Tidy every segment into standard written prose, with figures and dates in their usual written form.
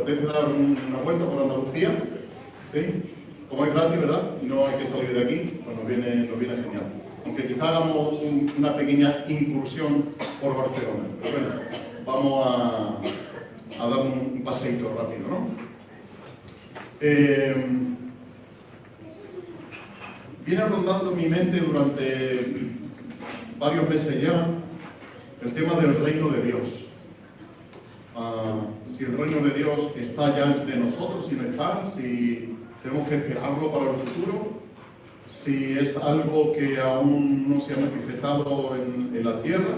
apetece dar una vuelta por Andalucía, ¿sí? Como es gratis, ¿verdad? Y no hay que salir de aquí, pues nos viene genial. Aunque quizá hagamos una pequeña incursión por Barcelona. Pero bueno, vamos a dar un paseíto rápido, ¿no? Viene rondando mi mente durante varios meses ya el tema del reino de Dios. Si el reino de Dios está ya entre nosotros, si no está, si tenemos que esperarlo para el futuro, si es algo que aún no se ha manifestado en la tierra.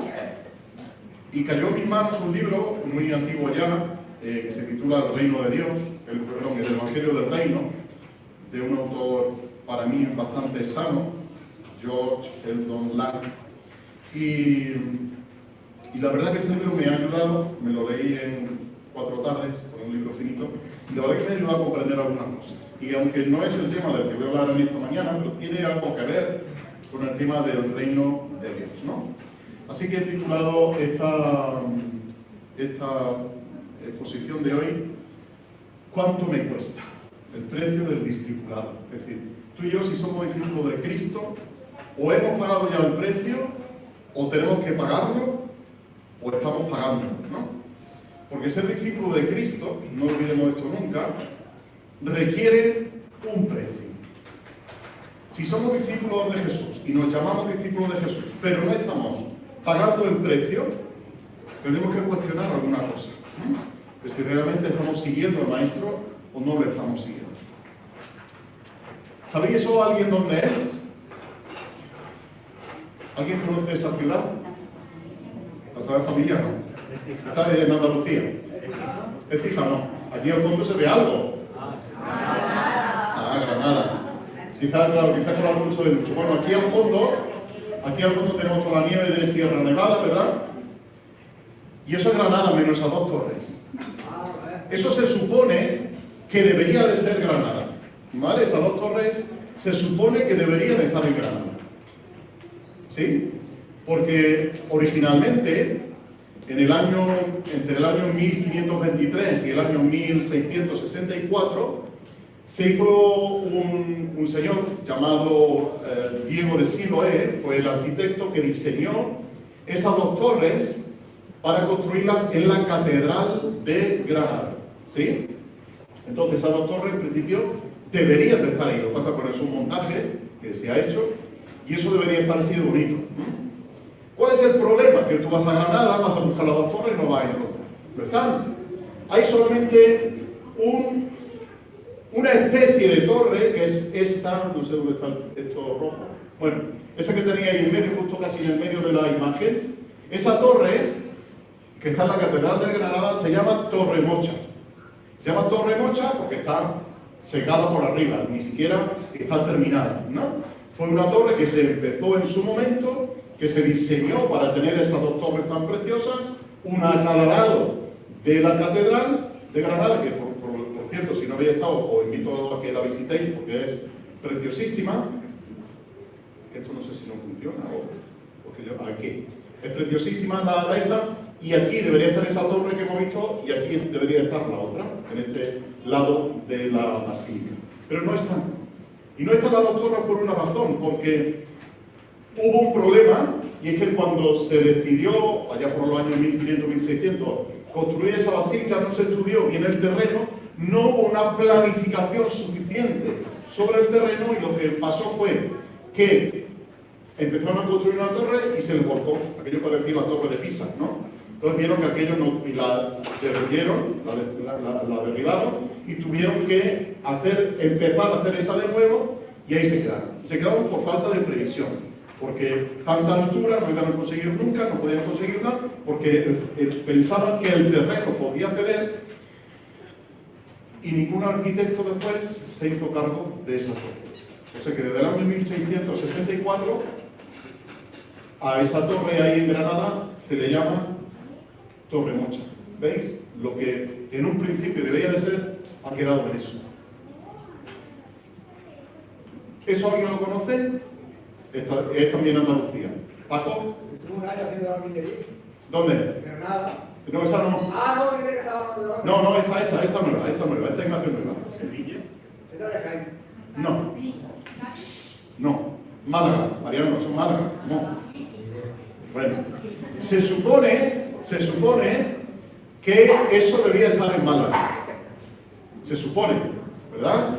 Y cayó en mis manos un libro muy antiguo ya, que se titula El reino de Dios, el Evangelio del Reino, de un autor para mí bastante sano, George Eldon Ladd. Y la verdad que ese libro me ha ayudado, me lo leí en 4 tardes, con un libro finito, y la verdad que me ha ayudado a comprender algunas cosas. Y aunque no es el tema del que voy a hablar en esta mañana, pero tiene algo que ver con el tema del reino de Dios, ¿no? Así que he titulado esta exposición de hoy, ¿cuánto me cuesta? El precio del discipulado. Es decir, tú y yo, si somos discípulos de Cristo, o hemos pagado ya el precio, o tenemos que pagarlo, o estamos pagando, ¿no? Porque ser discípulo de Cristo, no olvidemos esto nunca, requiere un precio. Si somos discípulos de Jesús y nos llamamos discípulos de Jesús, pero no estamos pagando el precio, tenemos que cuestionar alguna cosa, ¿no? Que si realmente estamos siguiendo al Maestro o no lo estamos siguiendo. ¿Sabéis eso alguien dónde es? ¿Alguien conoce esa ciudad? La Sagrada Familia, ¿no? Está en Andalucía. Es fija, ¿no? Allí al fondo se ve algo. Granada. Quizás con algunos se ve mucho. Bueno, aquí al fondo tenemos toda la nieve de Sierra Nevada, ¿verdad? Y eso es Granada, menos esas 2 torres. Eso se supone que debería de ser Granada, ¿vale? Esas 2 torres se supone que deberían estar en Granada, ¿sí? Porque originalmente, entre el año 1523 y el año 1664, se hizo un señor llamado Diego de Siloé, fue el arquitecto que diseñó esas 2 torres para construirlas en la Catedral de Granada, ¿sí? Entonces esas 2 torres en principio deberían de estar ahí. Lo que pasa con eso un montaje que se ha hecho y eso debería estar así de bonito. ¿Cuál es el problema? Que tú vas a Granada, vas a buscar las 2 torres y no vas a encontrar. No están. Hay solamente una especie de torre que es esta, no sé dónde está esto rojo. Bueno, esa que tenía ahí en medio, justo casi en el medio de la imagen. Esa torre que está en la Catedral de Granada se llama Torre Mocha. Se llama Torre Mocha porque está secada por arriba, ni siquiera está terminada, ¿no? Fue una torre que se empezó en su momento, que se diseñó para tener esas 2 torres tan preciosas, una a cada lado de la Catedral de Granada, que por cierto, si no habéis estado, os invito a que la visitéis porque es preciosísima. Que esto no sé si no funciona o que yo... Aquí. Es preciosísima la esta, y aquí debería estar esa torre que hemos visto, y aquí debería estar la otra, en este lado de la basílica. Pero no están. Y no están las 2 torres por una razón, porque hubo un problema, y es que cuando se decidió, allá por los años 1500-1600, construir esa basílica, no se estudió bien el terreno, no hubo una planificación suficiente sobre el terreno, y lo que pasó fue que empezaron a construir una torre y se les volcó. Aquello parecía la torre de Pisa, ¿no? Entonces vieron que aquello no, y la derribaron y tuvieron que empezar a hacer esa de nuevo, y ahí se quedaron. Se quedaron por falta de previsión, porque tanta altura no iban a conseguir nunca, no podían conseguirla, porque pensaban que el terreno podía ceder, y ningún arquitecto después se hizo cargo de esa torre. O sea que desde el año 1664 a esa torre ahí en Granada se le llama Torre Mocha. ¿Veis? Lo que en un principio debería de ser ha quedado en eso. ¿Eso alguien lo conoce? Es también Andalucía. ¿Paco? ¿Tuvo un área haciendo la minería? ¿Dónde? Granada. No, esa no. Ah, no, que estaba hablando. No, esta nueva, esta imagen nueva. Sevilla. Esta de Jaén. No. No. Málaga, Mariano, son Málaga. No. Bueno, se supone que eso debía estar en Málaga. Se supone, ¿verdad?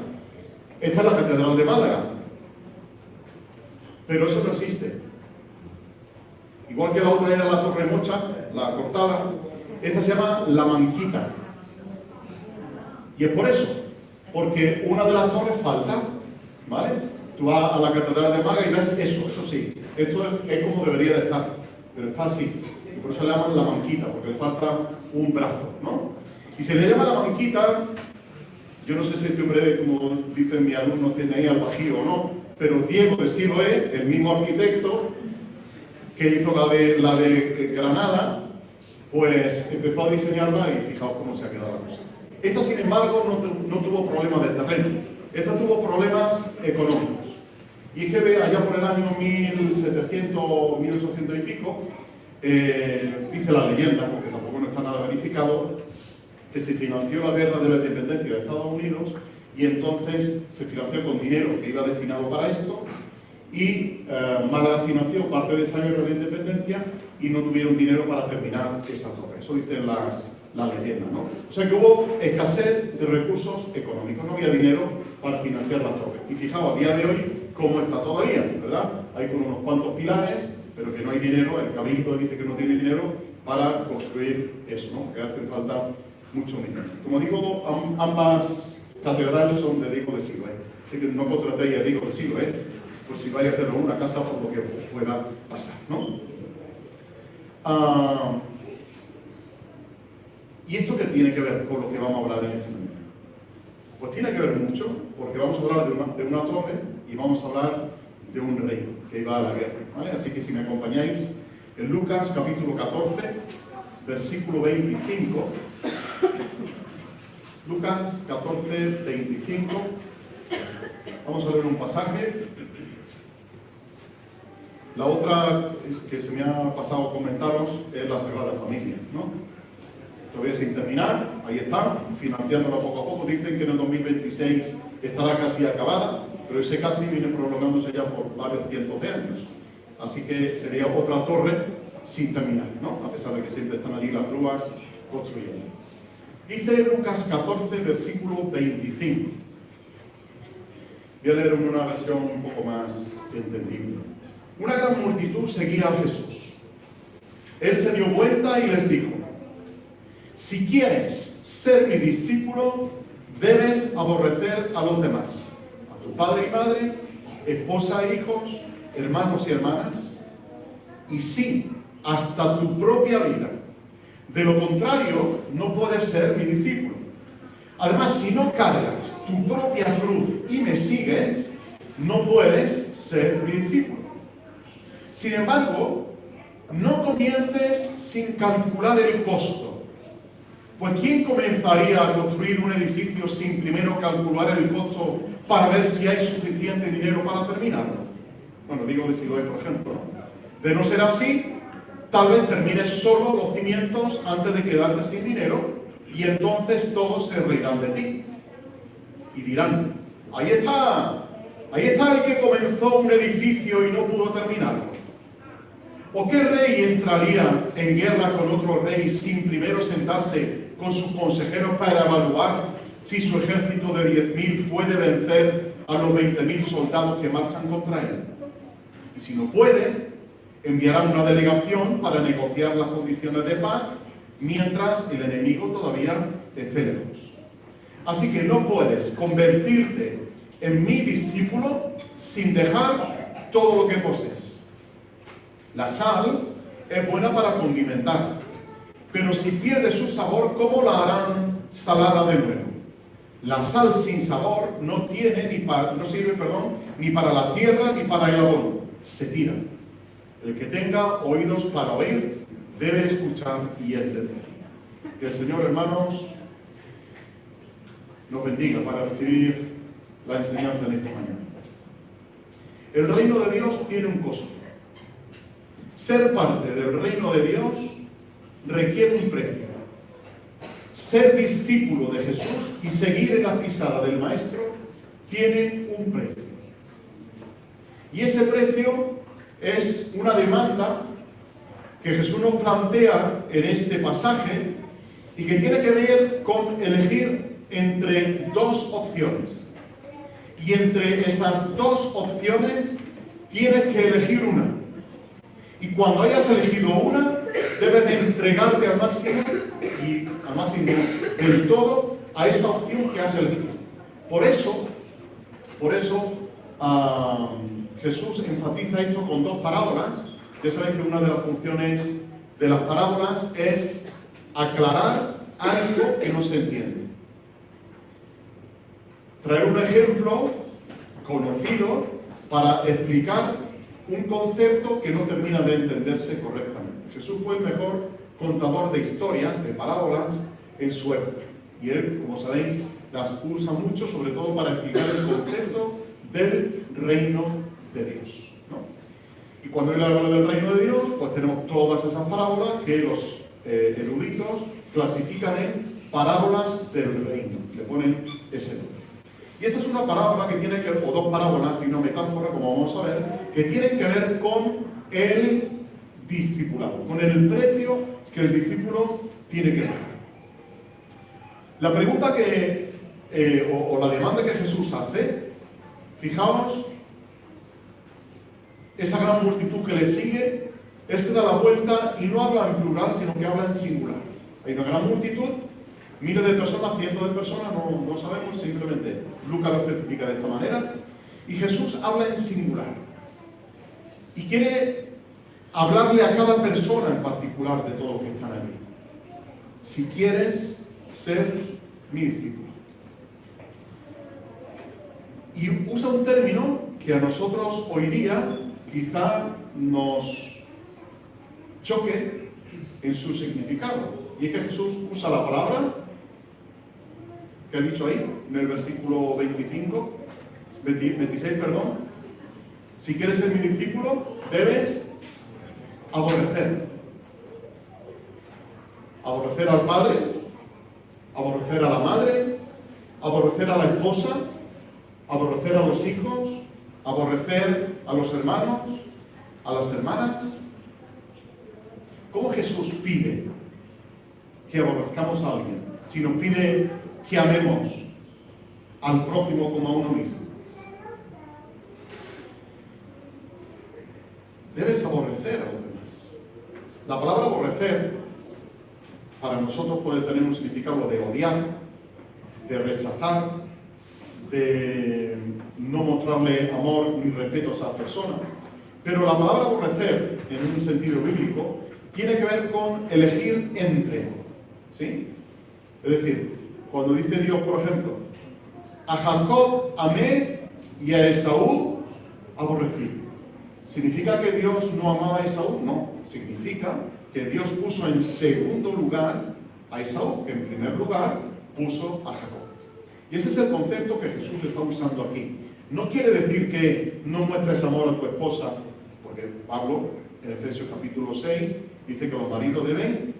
Esta es la Catedral de Málaga. Pero eso no existe. Igual que la otra era la Torre Mocha, la cortada, esta se llama la Manquita. Y es por eso, porque una de las torres falta, ¿vale? Tú vas a la Catedral de Málaga y ves eso sí. Esto es como debería de estar, pero está así. Y por eso le llaman la Manquita, porque le falta un brazo, ¿no? Y se le llama la Manquita, yo no sé si este hombre, como dicen mis alumnos, tiene ahí al bajío o no, pero Diego de Siloé, el mismo arquitecto que hizo la de Granada, pues empezó a diseñarla y fijaos cómo se ha quedado la cosa. Esta, sin embargo, no tuvo problemas de terreno, esta tuvo problemas económicos. Y es que allá por el año 1700, 1800 y pico, dice la leyenda, porque tampoco no está nada verificado, que se financió la guerra de la independencia de Estados Unidos y entonces se financió con dinero que iba destinado para esto y Málaga financió parte de esa guerra de independencia y no tuvieron dinero para terminar esa torre. Eso dicen las leyendas, ¿no? O sea que hubo escasez de recursos económicos, no había dinero para financiar la torre. Y fijaos, a día de hoy, cómo está todavía, ¿verdad? Hay con unos cuantos pilares, pero que no hay dinero, el Cabildo dice que no tiene dinero para construir eso, ¿no? Porque hace falta mucho dinero. Como digo, ambas catedrales son de Diego de Siloé, así que no contratéis a Diego de Siloé, por si vais a hacerlo en una casa, por lo que pueda pasar, ¿no? ¿Y esto qué tiene que ver con lo que vamos a hablar en esta mañana? Pues tiene que ver mucho, porque vamos a hablar de una torre y vamos a hablar de un rey que iba a la guerra, ¿vale? Así que si me acompañáis en Lucas capítulo 14, versículo 25. Lucas 14, 25. Vamos a leer un pasaje. La otra que se me ha pasado comentaros es la Sagrada Familia, ¿no? Todavía sin terminar, ahí está, financiándola poco a poco. Dicen que en el 2026 estará casi acabada, pero ese casi viene prolongándose ya por varios cientos de años. Así que sería otra torre sin terminar, ¿no? A pesar de que siempre están allí las grúas construyendo. Dice Lucas 14, versículo 25. Voy a leer una versión un poco más entendible. Una gran multitud seguía a Jesús. Él se dio vuelta y les dijo: si quieres ser mi discípulo, debes aborrecer a los demás, a tu padre y madre, esposa e hijos, hermanos y hermanas, y sí, hasta tu propia vida. De lo contrario, no puedes ser mi discípulo. Además, si no cargas tu propia cruz y me sigues, no puedes ser mi discípulo. Sin embargo, no comiences sin calcular el costo. Pues ¿quién comenzaría a construir un edificio sin primero calcular el costo para ver si hay suficiente dinero para terminarlo? Bueno, digo de Siloé, por ejemplo, ¿no? De no ser así, tal vez termines solo los cimientos antes de quedarte sin dinero y entonces todos se reirán de ti. Y dirán: ahí está el que comenzó un edificio y no pudo terminarlo. ¿O qué rey entraría en guerra con otro rey sin primero sentarse con sus consejeros para evaluar si su ejército de 10.000 puede vencer a los 20.000 soldados que marchan contra él? Y si no puede, enviarán una delegación para negociar las condiciones de paz mientras el enemigo todavía esté lejos. Así que no puedes convertirte en mi discípulo sin dejar todo lo que posees. La sal es buena para condimentar, pero si pierde su sabor, ¿cómo la harán salada de nuevo? La sal sin sabor no sirve ni para la tierra ni para el abono. Se tira. El que tenga oídos para oír debe escuchar y entender. Que el Señor, hermanos, nos bendiga para recibir la enseñanza de esta mañana. El reino de Dios tiene un costo. Ser parte del reino de Dios requiere un precio. ser discípulo de Jesús y seguir en la pisada del Maestro tiene un precio. Y ese precio es una demanda que Jesús nos plantea en este pasaje y que tiene que ver con elegir entre dos opciones. Y entre esas dos opciones tienes que elegir una. Y cuando hayas elegido una, debes de entregarte al máximo y al máximo del todo a esa opción que has elegido. Por eso Jesús enfatiza esto con dos parábolas. Ya sabéis que una de las funciones de las parábolas es aclarar algo que no se entiende. Traer un ejemplo conocido para explicar un concepto que no termina de entenderse correctamente. Jesús fue el mejor contador de historias, de parábolas, en su época. Y él, como sabéis, las usa mucho, sobre todo para explicar el concepto del reino de Dios, ¿no? Y cuando él habla del reino de Dios, pues tenemos todas esas parábolas que los eruditos clasifican en parábolas del reino. Le ponen ese nombre. Y esta es una parábola que tiene que ver, o dos parábolas y una metáfora, como vamos a ver, que tienen que ver con el discipulado, con el precio que el discípulo tiene que dar. La pregunta o la demanda que Jesús hace, fijaos, esa gran multitud que le sigue, él se da la vuelta y no habla en plural, sino que habla en singular. Hay una gran multitud, miles de personas, cientos de personas, no sabemos, simplemente Lucas lo especifica de esta manera, y Jesús habla en singular. Y quiere hablarle a cada persona en particular de todos los que están allí. Si quieres ser mi discípulo. Y usa un término que a nosotros hoy día quizá nos choque en su significado. Y es que Jesús usa la palabra que ha dicho ahí, en el versículo 26, perdón. Si quieres ser mi discípulo, debes aborrecer. Aborrecer al padre, aborrecer a la madre, aborrecer a la esposa, aborrecer a los hijos, aborrecer a los hermanos, a las hermanas. ¿Cómo Jesús pide que aborrezcamos a alguien? Si nos pide que amemos al prójimo como a uno mismo. Debes aborrecer a los demás. La palabra aborrecer para nosotros puede tener un significado de odiar, de rechazar, de no mostrarle amor ni respeto a esa persona. Pero la palabra aborrecer, en un sentido bíblico, tiene que ver con elegir entre, ¿sí? Es decir, cuando dice Dios, por ejemplo, a Jacob amé y a Esaú aborrecí. ¿Significa que Dios no amaba a Esaú? No. Significa que Dios puso en segundo lugar a Esaú, que en primer lugar puso a Jacob. Y ese es el concepto que Jesús está usando aquí. No quiere decir que no muestres amor a tu esposa, porque Pablo, en Efesios capítulo 6, dice que los maridos deben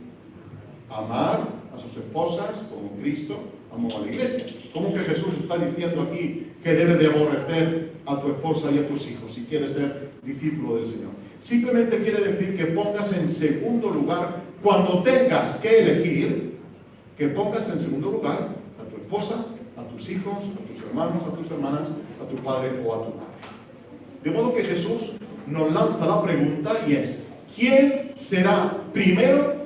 amar a sus esposas como Cristo amó a la iglesia. ¿Cómo que Jesús está diciendo aquí que debes de aborrecer a tu esposa y a tus hijos si quieres ser discípulo del Señor? Simplemente quiere decir que pongas en segundo lugar, cuando tengas que elegir, que pongas en segundo lugar a tu esposa, a tus hijos, a tus hermanos, a tus hermanas, a tu padre o a tu madre. De modo que Jesús nos lanza la pregunta y es: ¿quién será primero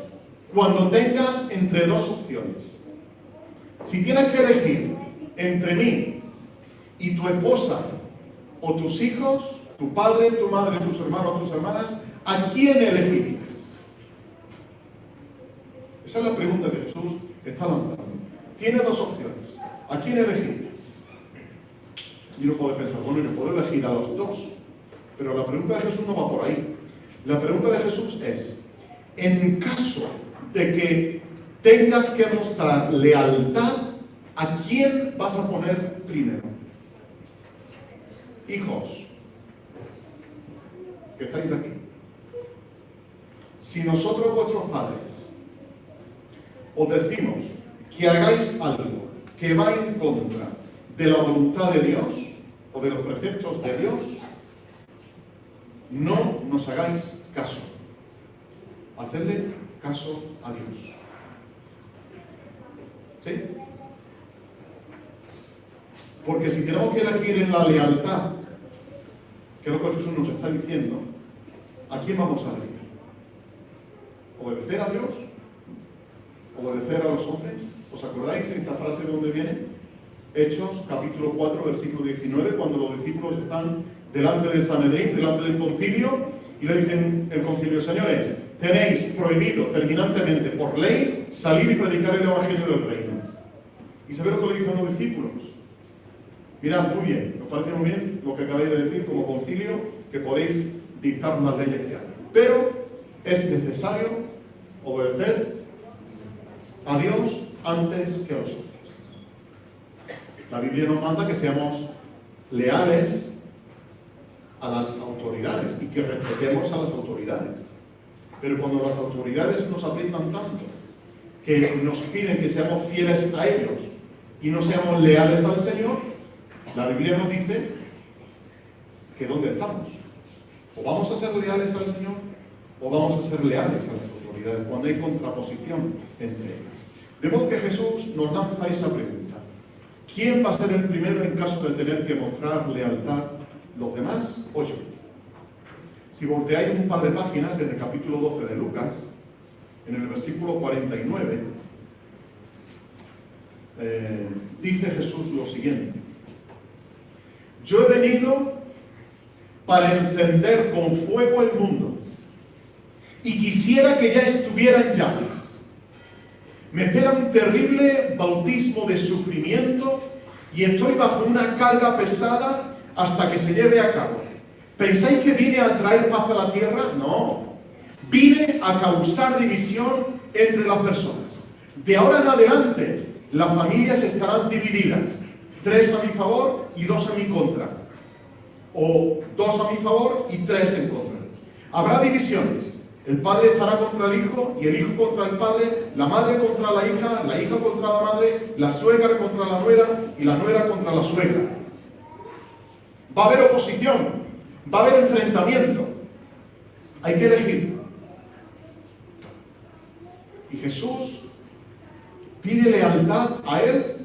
cuando tengas entre dos opciones? Si tienes que elegir entre mí y tu esposa o tus hijos, tu padre, tu madre, tus hermanos, tus hermanas, ¿a quién elegirías? Esa es la pregunta que Jesús está lanzando. Tiene dos opciones. ¿A quién elegirías? Y uno puede pensar, bueno, yo puedo elegir a los dos. Pero la pregunta de Jesús no va por ahí. La pregunta de Jesús es: en caso de que tengas que mostrar lealtad, ¿a quién vas a poner primero? Hijos, que estáis aquí. Si nosotros, vuestros padres, os decimos que hagáis algo que va en contra de la voluntad de Dios o de los preceptos de Dios, no nos hagáis caso. Hacedle caso a Dios. ¿Sí? Porque si tenemos que elegir en la lealtad, que es lo que Jesús nos está diciendo, ¿a quién vamos a elegir? ¿Obedecer a Dios? ¿Obedecer a los hombres? ¿Os acordáis de esta frase de dónde viene? Hechos, capítulo 4, versículo 19, cuando los discípulos están delante del Sanedrín, delante del concilio, y le dicen el concilio: señores, tenéis prohibido terminantemente por ley salir y predicar el evangelio del reino. ¿Y sabéis lo que le dicen los discípulos? Mirad, muy bien, nos parece muy bien lo que acabáis de decir como concilio, que podéis dictar las leyes que hay. Pero es necesario obedecer a Dios antes que a los hombres. La Biblia nos manda que seamos leales a las autoridades y que respetemos a las autoridades. Pero cuando las autoridades nos aprietan tanto que nos piden que seamos fieles a ellos y no seamos leales al Señor, la Biblia nos dice que ¿dónde estamos? O vamos a ser leales al Señor o vamos a ser leales a las autoridades, cuando hay contraposición entre ellas. De modo que Jesús nos lanza esa pregunta: ¿quién va a ser el primero en caso de tener que mostrar lealtad, los demás o yo? Si volteáis un par de páginas en el capítulo 12 de Lucas, en el versículo 49, dice Jesús lo siguiente: yo he venido para encender con fuego el mundo y quisiera que ya estuviera en llamas. Me espera un terrible bautismo de sufrimiento y estoy bajo una carga pesada hasta que se lleve a cabo. ¿Pensáis que vine a traer paz a la tierra? No. Vine a causar división entre las personas. De ahora en adelante, las familias estarán divididas. 3 a mi favor y 2 a mi contra. O 2 a mi favor y 3 en contra. Habrá divisiones. El padre estará contra el hijo y el hijo contra el padre, la madre contra la hija contra la madre, la suegra contra la nuera y la nuera contra la suegra. Va a haber oposición, va a haber enfrentamiento. Hay que elegir. Y Jesús pide lealtad a Él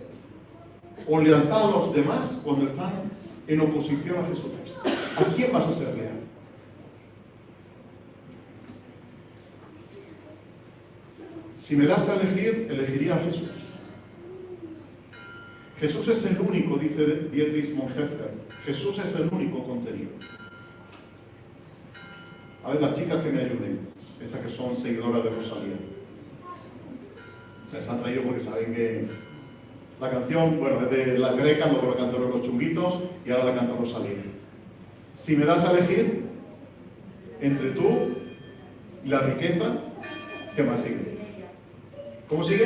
o lealtad a los demás cuando están en oposición a Jesucristo. ¿A quién vas a ser leal? Si me das a elegir, elegiría a Jesús. Jesús es el único, dice Dietrich Bonhoeffer, Jesús es el único contenido. A ver, las chicas que me ayuden, estas que son seguidoras de Rosalía. Se han traído porque saben que la canción, bueno, es de la greca, luego la cantaron los Chunguitos y ahora la canta Rosalía. Si me das a elegir entre tú y la riqueza, ¿qué más sigue? ¿Cómo sigue?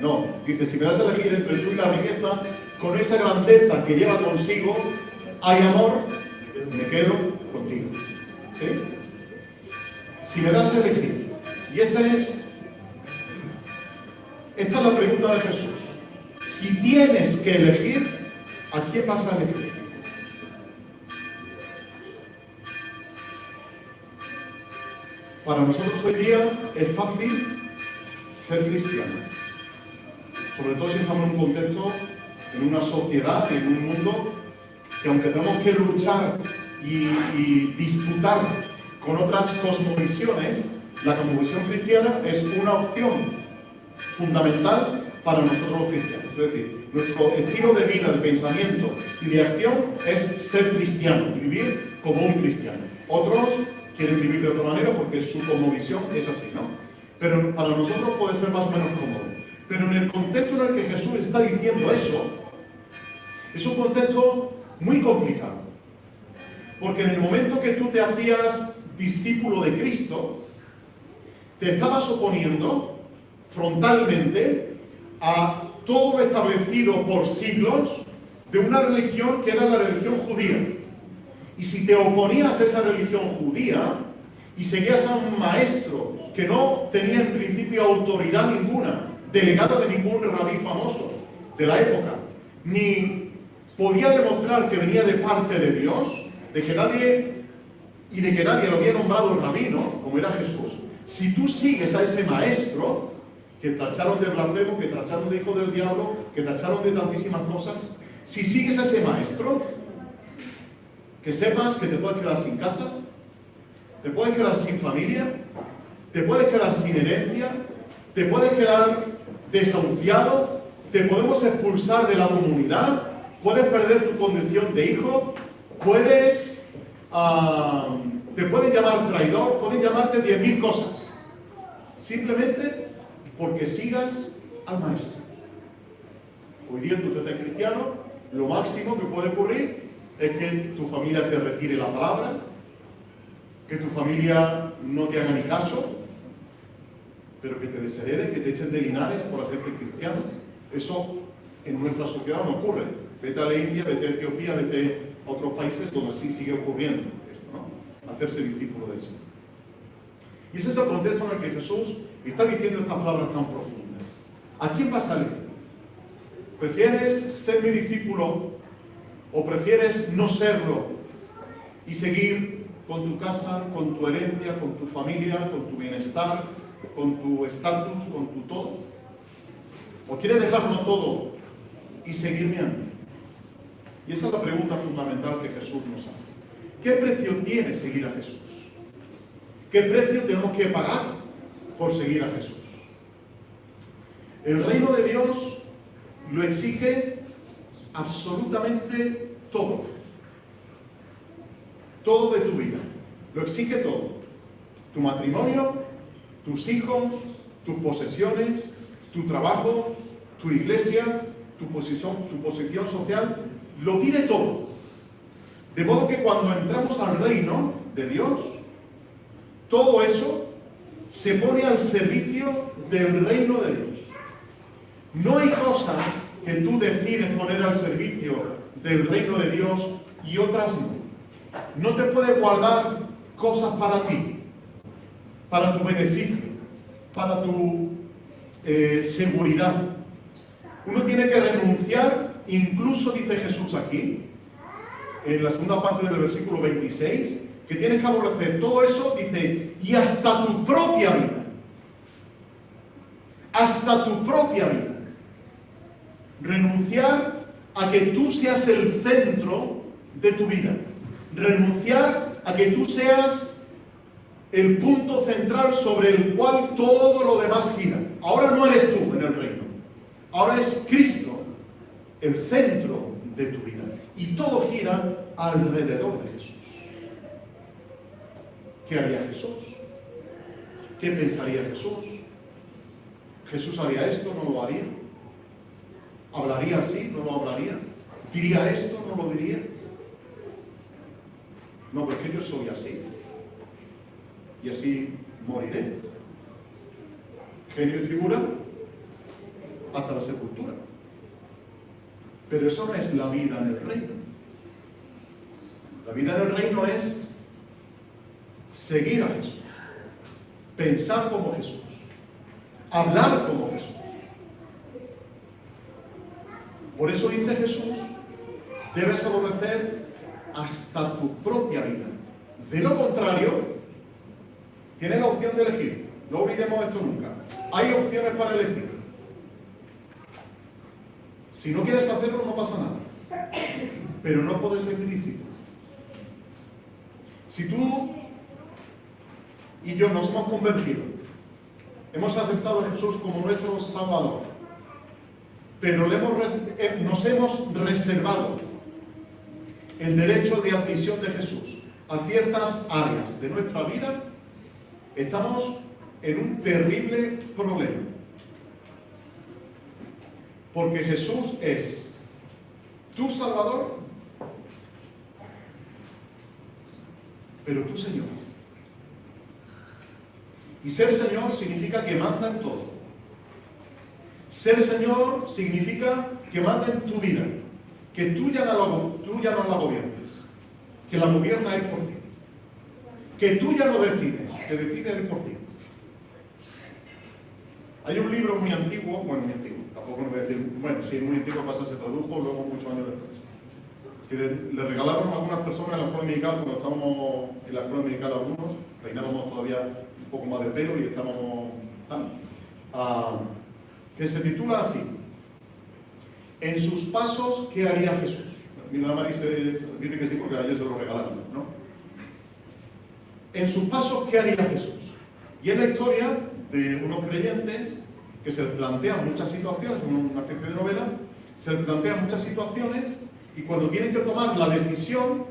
No, dice, si me das a elegir entre tú y la riqueza, con esa grandeza que lleva consigo, hay amor, me quedo contigo. ¿Sí? Si me das a elegir, y esta es la pregunta de Jesús. Si tienes que elegir, ¿a quién vas a elegir? Para nosotros hoy día es fácil ser cristiano, sobre todo si estamos en un contexto, en una sociedad, en un mundo que, aunque tenemos que luchar y disputar con otras cosmovisiones, la cosmovisión cristiana es una opción fundamental para nosotros los cristianos. Es decir, nuestro estilo de vida, de pensamiento y de acción es ser cristiano, vivir como un cristiano. Otros quieren vivir de otra manera porque su cosmovisión es así, ¿no? Pero para nosotros puede ser más o menos cómodo. Pero en el contexto en el que Jesús está diciendo eso, es un contexto muy complicado. Porque en el momento que tú te hacías discípulo de Cristo, te estabas oponiendo frontalmente a todo lo establecido por siglos de una religión que era la religión judía. Y si te oponías a esa religión judía y seguías a un maestro que no tenía en principio autoridad ninguna delegado de ningún rabí famoso de la época, ni podía demostrar que venía de parte de Dios, de que nadie lo había nombrado rabino, como era Jesús. Si tú sigues a ese maestro, que tacharon de blasfemo, que tacharon de hijo del diablo, que tacharon de tantísimas cosas, si sigues a ese maestro, que sepas que te puedes quedar sin casa, te puedes quedar sin familia, te puedes quedar sin herencia, te puedes quedar desahuciado, te podemos expulsar de la comunidad, puedes perder tu condición de hijo, te pueden llamar traidor, pueden llamarte 10.000 cosas, simplemente porque sigas al maestro. Hoy día tú te haces cristiano, lo máximo que puede ocurrir es que tu familia te retire la palabra, que tu familia no te haga ni caso, pero que te deshereden, que te echen de linares por hacerte cristiano. Eso en nuestra sociedad no ocurre. Vete a la India, vete a Etiopía, vete a otros países donde sí sigue ocurriendo esto, ¿no? Hacerse discípulo del Señor. Y ese es el contexto en el que Jesús está diciendo estas palabras tan profundas. ¿A quién vas a elegir? ¿Prefieres ser mi discípulo o prefieres no serlo y seguir con tu casa, con tu herencia, con tu familia, con tu bienestar, con tu estatus, con tu todo? ¿O quieres dejarlo todo y seguirme a mí? Y esa es la pregunta fundamental que Jesús nos hace. ¿Qué precio tiene seguir a Jesús? ¿Qué precio tenemos que pagar por seguir a Jesús? El reino de Dios lo exige absolutamente todo. Todo de tu vida. Lo exige todo. Tu matrimonio, tus hijos, tus posesiones, tu trabajo, tu iglesia, tu posición social, lo pide todo. De modo que cuando entramos al reino de Dios, todo eso se pone al servicio del reino de Dios. No hay cosas que tú decides poner al servicio del reino de Dios y otras no. No te puedes guardar cosas para ti, para tu beneficio, para tu seguridad. Uno tiene que renunciar, incluso dice Jesús aquí, en la segunda parte del versículo 26, que tienes que aborrecer todo eso, dice, y hasta tu propia vida. Hasta tu propia vida. Renunciar a que tú seas el centro de tu vida. Renunciar a que tú seas el punto central sobre el cual todo lo demás gira. Ahora no eres tú en el reino. Ahora es Cristo el centro de tu vida. Y todo gira alrededor de Jesús. ¿Qué haría Jesús? ¿Qué pensaría Jesús? ¿Jesús haría esto? ¿No lo haría? ¿Hablaría así? ¿No lo hablaría? ¿Diría esto? ¿No lo diría? No, porque yo soy así. Y así moriré. Genio y figura hasta la sepultura. Pero eso no es la vida en el reino. La vida en el reino es seguir a Jesús, pensar como Jesús, hablar como Jesús. Por eso dice Jesús, debes aborrecer hasta tu propia vida. De lo contrario, tienes la opción de elegir. No olvidemos esto nunca. Hay opciones para elegir. Si no quieres hacerlo, no pasa nada. Pero no puedes ser discípulo. Si tú y yo nos hemos convertido, hemos aceptado a Jesús como nuestro Salvador, pero nos hemos reservado el derecho de admisión de Jesús a ciertas áreas de nuestra vida, estamos en un terrible problema. Porque Jesús es tu Salvador, pero tu Señor. Y ser Señor significa que manda en todo. Ser Señor significa que manda en tu vida, que tú ya no la gobiernes, que la gobierna Él por ti, que tú ya no decides, que decide Él por ti. Hay un libro muy antiguo, bueno, muy antiguo, tampoco me voy a decir, bueno, sí, muy antiguo, pasa, se tradujo luego muchos años después. Que le regalaron a algunas personas en la escuela dominical, cuando estábamos en la escuela dominical algunos, reinábamos todavía un poco más de pelo y estábamos que se titula así: En sus pasos, ¿qué haría Jesús? Mira, Mari se dice que sí porque ayer se lo regalaron, ¿no? En sus pasos, ¿qué haría Jesús? Y es la historia de unos creyentes que se plantean muchas situaciones, una especie de novela, se plantean muchas situaciones y cuando tienen que tomar la decisión,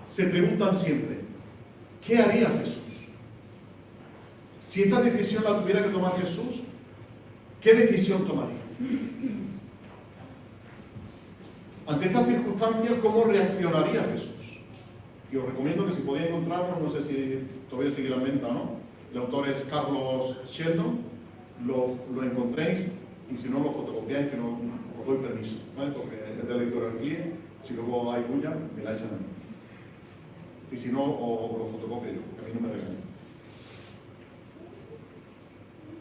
se preguntan siempre, ¿qué haría Jesús? Si esta decisión la tuviera que tomar Jesús, ¿qué decisión tomaría? Ante estas circunstancias, ¿cómo reaccionaría Jesús? Y os recomiendo que si podéis encontrarlo, no sé si todavía seguirá en venta o no, el autor es Carlos Sheldon, lo encontréis y si no lo fotocopiáis, que no os doy permiso, ¿vale? Porque es de la editorial Client, si luego hay bulla, me la echan a mí. Y si no, os lo fotocopio yo, que a mí no me regañen.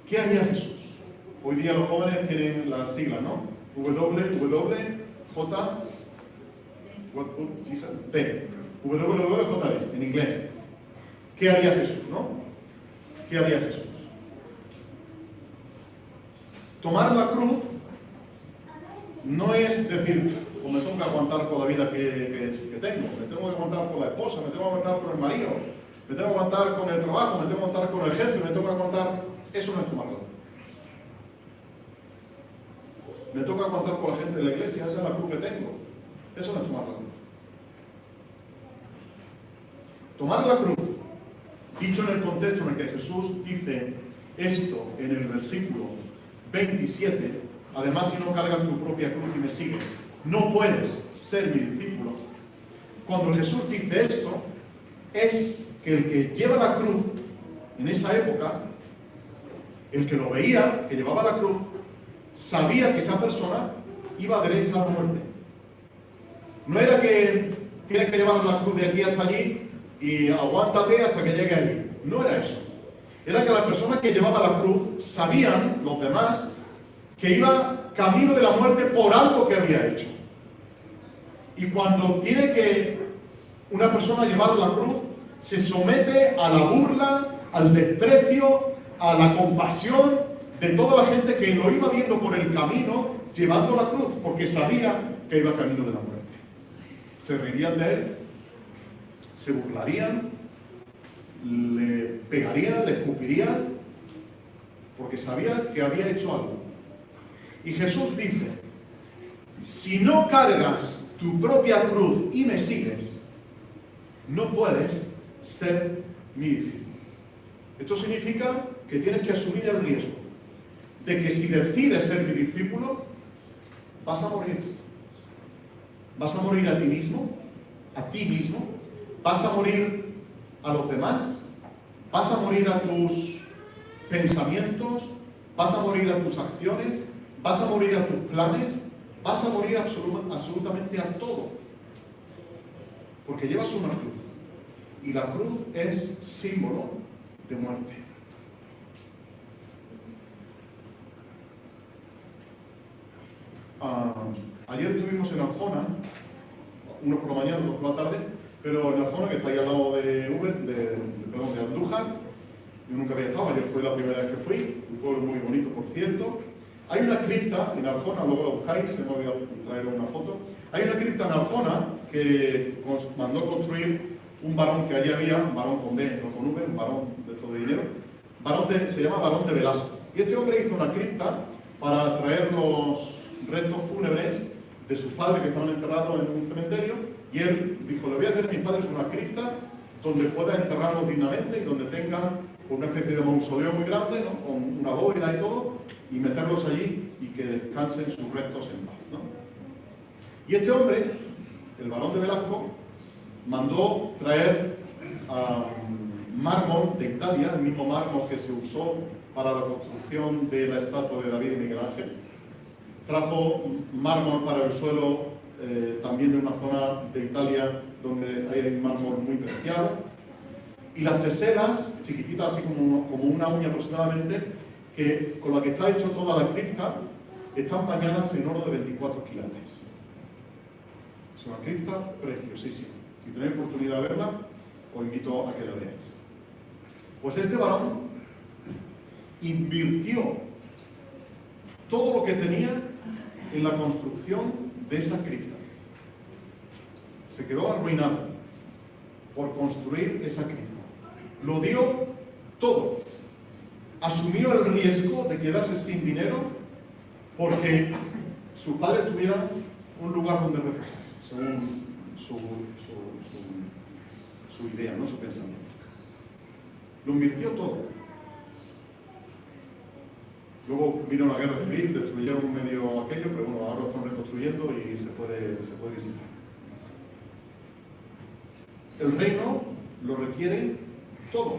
¿Qué haría Jesús? Hoy día los jóvenes tienen las siglas, ¿no? WWJD, en inglés. ¿Qué haría Jesús, no? ¿Qué haría Jesús? Tomar la cruz no es decir, pues me tengo que aguantar por la vida que tengo, me tengo que aguantar por la esposa, me tengo que aguantar por el marido, me tengo que aguantar con el trabajo, me tengo que aguantar con el jefe, me tengo que aguantar. Eso no es tomar la cruz. Me tengo que aguantar por la gente de la iglesia, esa es la cruz que tengo. Eso no es tomar la cruz. Tomar la cruz, dicho en el contexto en el que Jesús dice esto en el versículo 27, además si no cargas tu propia cruz y me sigues, no puedes ser mi discípulo. Cuando Jesús dice esto, es que el que lleva la cruz en esa época, el que lo veía, que llevaba la cruz, sabía que esa persona iba derecha a la muerte. No era que tienes que llevar la cruz de aquí hasta allí y aguántate hasta que llegue allí. No era eso. Era que las personas que llevaban la cruz sabían, los demás, que iba camino de la muerte por algo que había hecho. Y cuando tiene que una persona llevar la cruz, se somete a la burla, al desprecio, a la compasión de toda la gente que lo iba viendo por el camino llevando la cruz, porque sabía que iba camino de la muerte. Se reirían de él, se burlarían, le pegarían, le escupirían, porque sabía que había hecho algo. Y Jesús dice, si no cargas tu propia cruz y me sigues, no puedes ser mi discípulo. Esto significa que tienes que asumir el riesgo de que si decides ser mi discípulo, vas a morir. Vas a morir a ti mismo, vas a morir a los demás, vas a morir a tus pensamientos, vas a morir a tus acciones, vas a morir a tus planes, vas a morir absolutamente a todo. Porque llevas una cruz. Y la cruz es símbolo de muerte. Ayer estuvimos en Arjona, unos por la mañana, otros por la tarde, pero en Arjona, que está ahí al lado de de Andújar. Yo nunca había estado, ayer fue la primera vez que fui, un pueblo muy bonito, por cierto. Hay una cripta en Arjona, luego la buscáis, se me olvidó traer una foto. Hay una cripta en Arjona que mandó construir un varón que allí había, un varón con B, no con V, un varón de todo de dinero, se llama Varón de Velasco. Y este hombre hizo una cripta para traer los restos fúnebres de sus padres que estaban enterrados en un cementerio, y él dijo, le voy a hacer a mis padres una cripta donde pueda enterrarlos dignamente y donde tengan una especie de mausoleo muy grande, ¿no? Con una bóveda y todo, y meterlos allí y que descansen sus restos en paz, ¿no? Y este hombre, el Varón de Velasco, mandó traer mármol de Italia, el mismo mármol que se usó para la construcción de la estatua de David y Miguel Ángel. Trajo mármol para el suelo también de una zona de Italia donde hay mármol muy preciado. Y las teselas, chiquititas así como una uña aproximadamente, con la que está hecho toda la cripta están bañadas en oro de 24 quilates. Es una cripta preciosísima. Si tenéis oportunidad de verla, os invito a que la veáis. Pues este varón invirtió todo lo que tenía en la construcción de esa cripta. Se quedó arruinado por construir esa cripta. Lo dio todo. Asumió el riesgo de quedarse sin dinero porque sus padres tuvieran un lugar donde reposar, según su idea, ¿no? Su pensamiento. Lo invirtió todo. Luego vino la guerra civil, destruyeron medio aquello, pero bueno, ahora lo están reconstruyendo y se puede visitar. El reino lo requiere todo.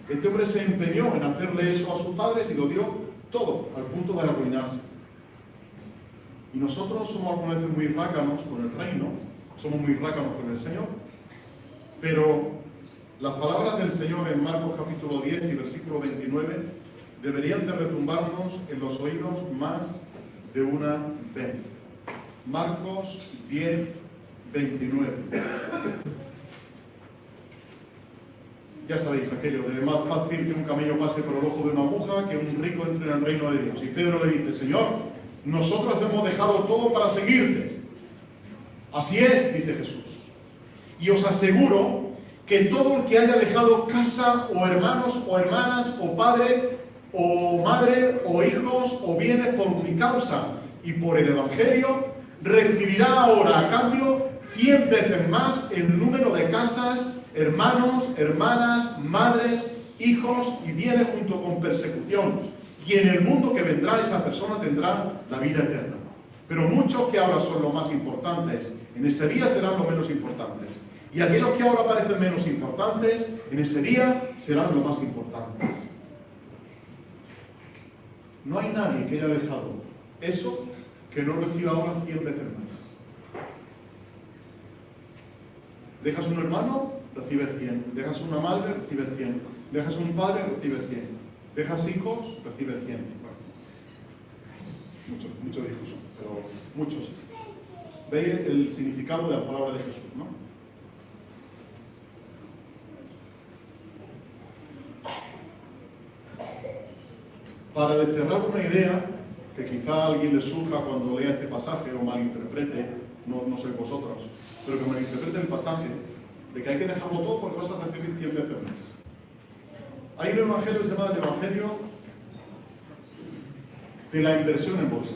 Este hombre se empeñó en hacerle eso a sus padres y lo dio todo, al punto de arruinarse. Y nosotros somos algunas veces muy rácanos con el reino, somos muy rácanos con el Señor, pero las palabras del Señor en Marcos capítulo 10 y versículo 29 deberían de retumbarnos en los oídos más de una vez. Marcos 10, 29. Ya sabéis, aquello de más fácil que un camello pase por el ojo de una aguja que un rico entre en el reino de Dios. Y Pedro le dice, Señor, nosotros hemos dejado todo para seguirte. Así es, dice Jesús. Y os aseguro que todo el que haya dejado casa o hermanos o hermanas o padre o madre o hijos o bienes por mi causa y por el Evangelio, recibirá ahora a cambio 100 veces más el número de casas, hermanos, hermanas, madres, hijos y bienes junto con persecución. Y en el mundo que vendrá esa persona tendrá la vida eterna. Pero muchos que ahora son los más importantes, en ese día serán los menos importantes. Y aquellos que ahora parecen menos importantes, en ese día serán los más importantes. No hay nadie que haya dejado eso que no reciba ahora 100 veces más. Dejas un hermano, recibes 100. Dejas una madre, recibes 100. Dejas un padre, recibes 100. Dejas hijos, recibes 100. Bueno, muchos hijos son, pero muchos. Veis el significado de la palabra de Jesús, ¿no? Para desterrar una idea que quizá a alguien le surja cuando lea este pasaje o malinterprete, no sois vosotros, pero que malinterprete el pasaje de que hay que dejarlo todo porque vas a recibir 100 veces más. Hay un evangelio que se llama el evangelio de la inversión en bolsa.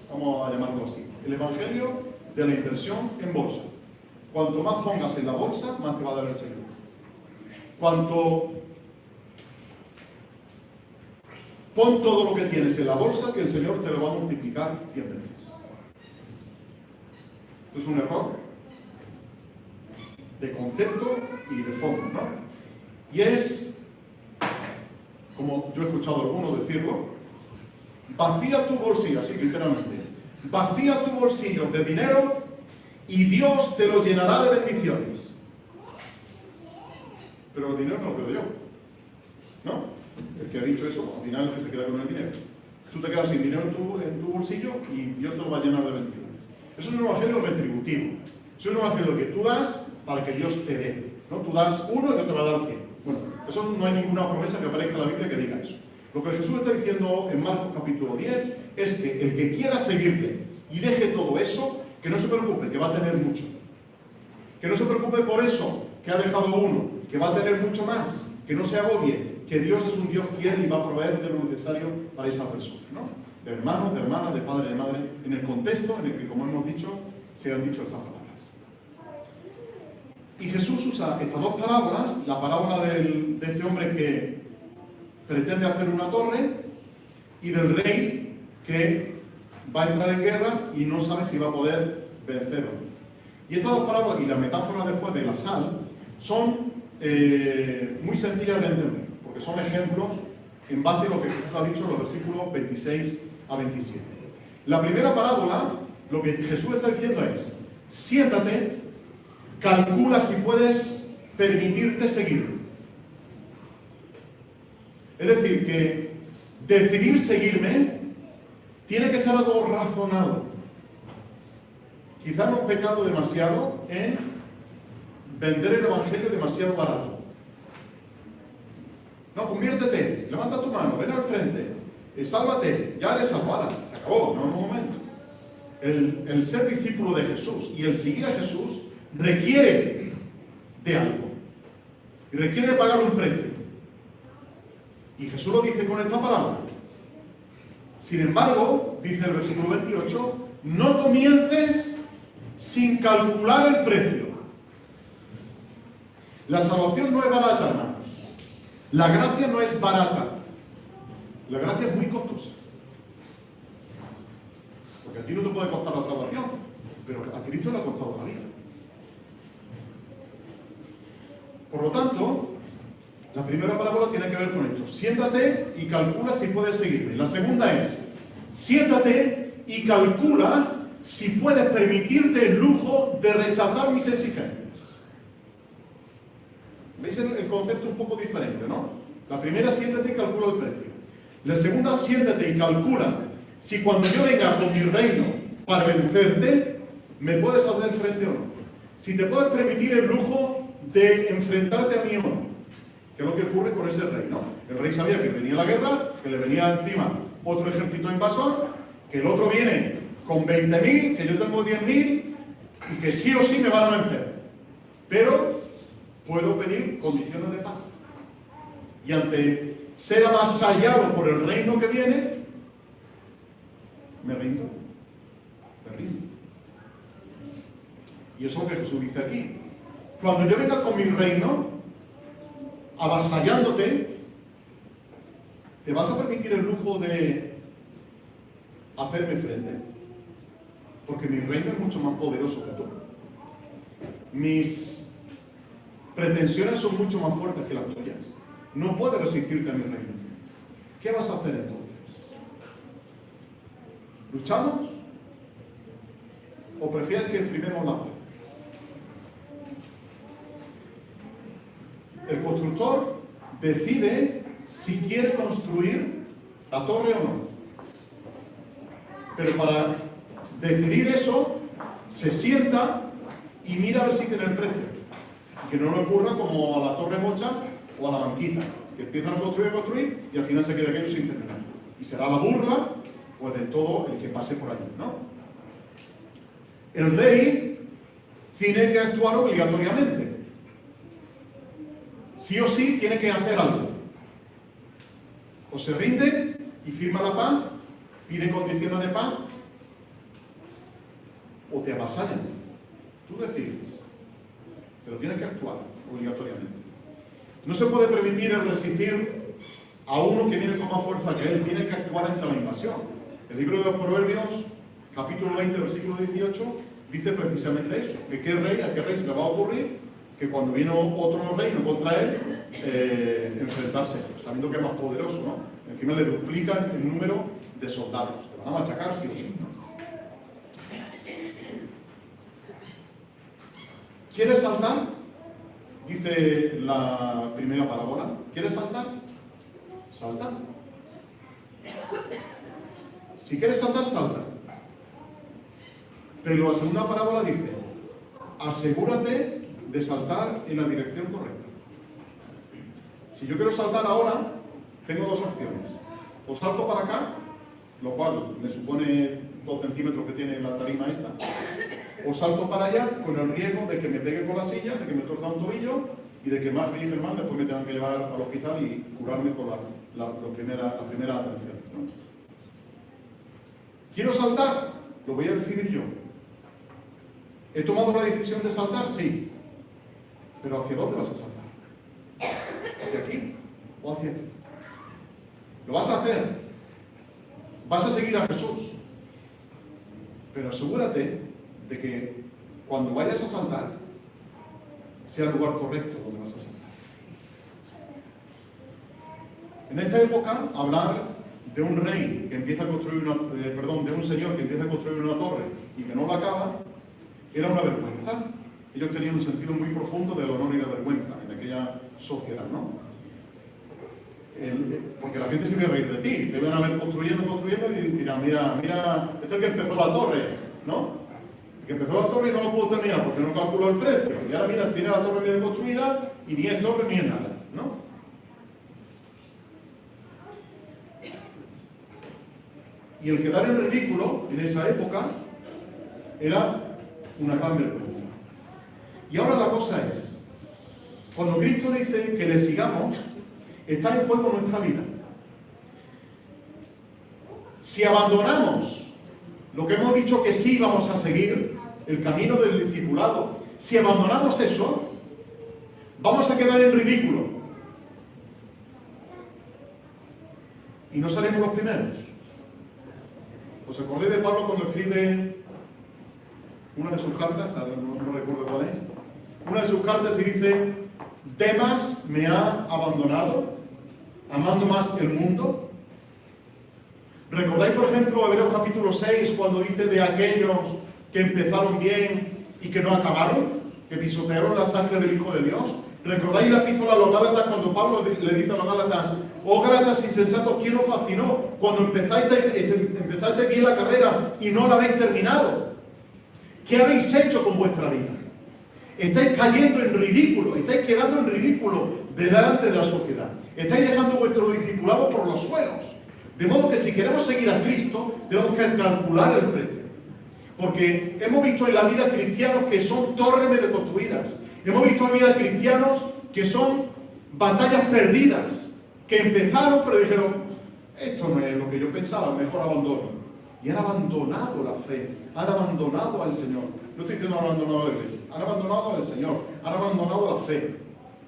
Vamos a llamarlo así. El evangelio de la inversión en bolsa. Cuanto más pongas en la bolsa, más te va a dar el Señor. Cuanto pon todo lo que tienes en la bolsa, que el Señor te lo va a multiplicar 100 veces. Es un error de concepto y de fondo, ¿no? Y es, como yo he escuchado a algunos decirlo, vacía tu bolsillo, así literalmente, vacía tu bolsillo de dinero y Dios te lo llenará de bendiciones. Pero el dinero no lo veo yo, ¿no? El que ha dicho eso, al final es el que se queda con el dinero. Tú te quedas sin dinero en tu bolsillo y Dios te lo va a llenar de bendiciones. Eso es un evangelio retributivo. Eso es un evangelio que tú das para que Dios te dé, ¿no? Tú das uno y Dios te va a dar 100. Bueno, eso no hay ninguna promesa que aparezca en la Biblia que diga eso. Lo que Jesús está diciendo en Marcos capítulo 10 es que el que quiera seguirle y deje todo eso, que no se preocupe, que va a tener mucho. Que no se preocupe por eso que ha dejado uno, que va a tener mucho más. Que no se agobie, que Dios es un Dios fiel y va a proveer de lo necesario para esa persona, ¿no? De hermanos, de hermanas, de padre, de madre, en el contexto en el que, como hemos dicho, se han dicho estas palabras. Y Jesús usa estas dos parábolas, la parábola de este hombre que pretende hacer una torre y del rey que va a entrar en guerra y no sabe si va a poder vencerlo. Y estas dos parábolas y la metáfora después de la sal son muy sencillas de entender, porque son ejemplos en base a lo que Jesús ha dicho en los versículos 26 a 27. La primera parábola, lo que Jesús está diciendo es: siéntate, calcula si puedes permitirte seguirlo. Es decir, que decidir seguirme tiene que ser algo razonado. Quizá hemos pecado demasiado en vender el evangelio demasiado barato. No, conviértete, levanta tu mano, ven al frente, sálvate, ya eres salvada, se acabó, no, un momento. El ser discípulo de Jesús y el seguir a Jesús requiere de algo. Y requiere de pagar un precio. Y Jesús lo dice con esta palabra. Sin embargo, dice el versículo 28, no comiences sin calcular el precio. La salvación no es barata, hermanos. La gracia no es barata. La gracia es muy costosa. Porque a ti no te puede costar la salvación, pero a Cristo le ha costado la vida. Por lo tanto, la primera parábola tiene que ver con esto. Siéntate y calcula si puedes seguirme. La segunda es, siéntate y calcula si puedes permitirte el lujo de rechazar mis exigencias. ¿Veis el concepto un poco diferente, no? La primera, siéntate y calcula el precio. La segunda, siéntate y calcula si cuando yo venga con mi reino para vencerte, me puedes hacer frente o no. Si te puedes permitir el lujo de enfrentarte a mí o no. ¿Qué es lo que ocurre con ese rey, no? El rey sabía que venía la guerra, que le venía encima otro ejército invasor, que el otro viene con 20.000, que yo tengo 10.000 y que sí o sí me van a vencer. Pero puedo pedir condiciones de paz. Y ante ser avasallado por el reino que viene, me rindo. Me rindo. Y eso es lo que Jesús dice aquí. Cuando yo venga con mi reino, avasallándote, ¿te vas a permitir el lujo de hacerme frente? Porque mi reino es mucho más poderoso que tú. Mis pretensiones son mucho más fuertes que las tuyas. No puedes resistirte a mi reino. ¿Qué vas a hacer entonces? ¿Luchamos? ¿O prefieres que firmemos la paz? El constructor decide si quiere construir la torre o no. Pero para decidir eso, se sienta y mira a ver si tiene el precio. Y que no le ocurra como a la Torre Mocha o a la Banquita, que empiezan a construir y al final se queda aquello sin terminar. Y será la burla, pues, de todo el que pase por allí, ¿no? El rey tiene que actuar obligatoriamente. Sí o sí tiene que hacer algo. O se rinde y firma la paz, pide condiciones de paz, o te avasallan. Tú decides. Pero tienes que actuar obligatoriamente. No se puede permitir el resistir a uno que viene con más fuerza que él. Tiene que actuar ante la invasión. El libro de los Proverbios, capítulo 20, versículo 18, dice precisamente eso. Que a qué rey se le va a ocurrir que cuando vino otro reino contra él, enfrentarse, sabiendo que es más poderoso, ¿no? Encima le duplican el número de soldados. Te van a machacar sí o sí. ¿Quieres saltar? Dice la primera parábola. ¿Quieres saltar? Salta. Si quieres saltar, salta. Pero la segunda parábola dice, asegúrate de saltar en la dirección correcta. Si yo quiero saltar ahora, tengo dos opciones. O salto para acá, lo cual me supone 2 centímetros que tiene la tarima esta, o salto para allá con el riesgo de que me pegue con la silla, de que me torza un tobillo y de que más bien Germán después me tengan que llevar al hospital y curarme con la primera atención, ¿no? ¿Quiero saltar? Lo voy a decidir yo. ¿He tomado la decisión de saltar? Sí. ¿Pero hacia dónde vas a saltar? ¿Hacia aquí o hacia aquí? Lo vas a hacer. Vas a seguir a Jesús. Pero asegúrate de que cuando vayas a saltar, sea el lugar correcto donde vas a saltar. En esta época, hablar de un rey que empieza a construir de un señor que empieza a construir una torre y que no la acaba, era una vergüenza. Ellos tenían un sentido muy profundo del honor y la vergüenza en aquella sociedad, ¿no? porque la gente se va a reír de ti, te van a ver construyendo y dirán, mira, este es el que empezó la torre, ¿no? El que empezó la torre y no lo pudo terminar porque no calculó el precio. Y ahora mira, tiene la torre bien construida y ni es torre ni es nada, ¿no? Y el quedar en ridículo en esa época era una gran vergüenza. Y ahora la cosa es, cuando Cristo dice que le sigamos, está en juego nuestra vida. Si abandonamos lo que hemos dicho que sí vamos a seguir, el camino del discipulado, si abandonamos eso, vamos a quedar en ridículo. Y no seremos los primeros. ¿Os acordáis de Pablo cuando escribe una de sus cartas? No recuerdo cuál es. Una de sus cartas y dice: Demas me ha abandonado, amando más el mundo. ¿Recordáis, por ejemplo, Hebreos capítulo 6, cuando dice de aquellos que empezaron bien y que no acabaron, que pisotearon la sangre del Hijo de Dios? ¿Recordáis la epístola a los Gálatas cuando Pablo le dice a los Gálatas: oh Gálatas insensatos, ¿quién os fascinó cuando empezaste bien la carrera y no la habéis terminado? ¿Qué habéis hecho con vuestra vida? Estáis cayendo en ridículo, estáis quedando en ridículo delante de la sociedad. Estáis dejando vuestro discipulado por los suelos. De modo que si queremos seguir a Cristo, tenemos que calcular el precio. Porque hemos visto en la vida cristianos que son torres medio construidas. Hemos visto en la vida cristianos que son batallas perdidas, que empezaron pero dijeron: esto no es lo que yo pensaba, mejor abandono. Y han abandonado la fe, han abandonado al Señor. No estoy diciendo han abandonado a la iglesia, han abandonado al Señor, han abandonado la fe.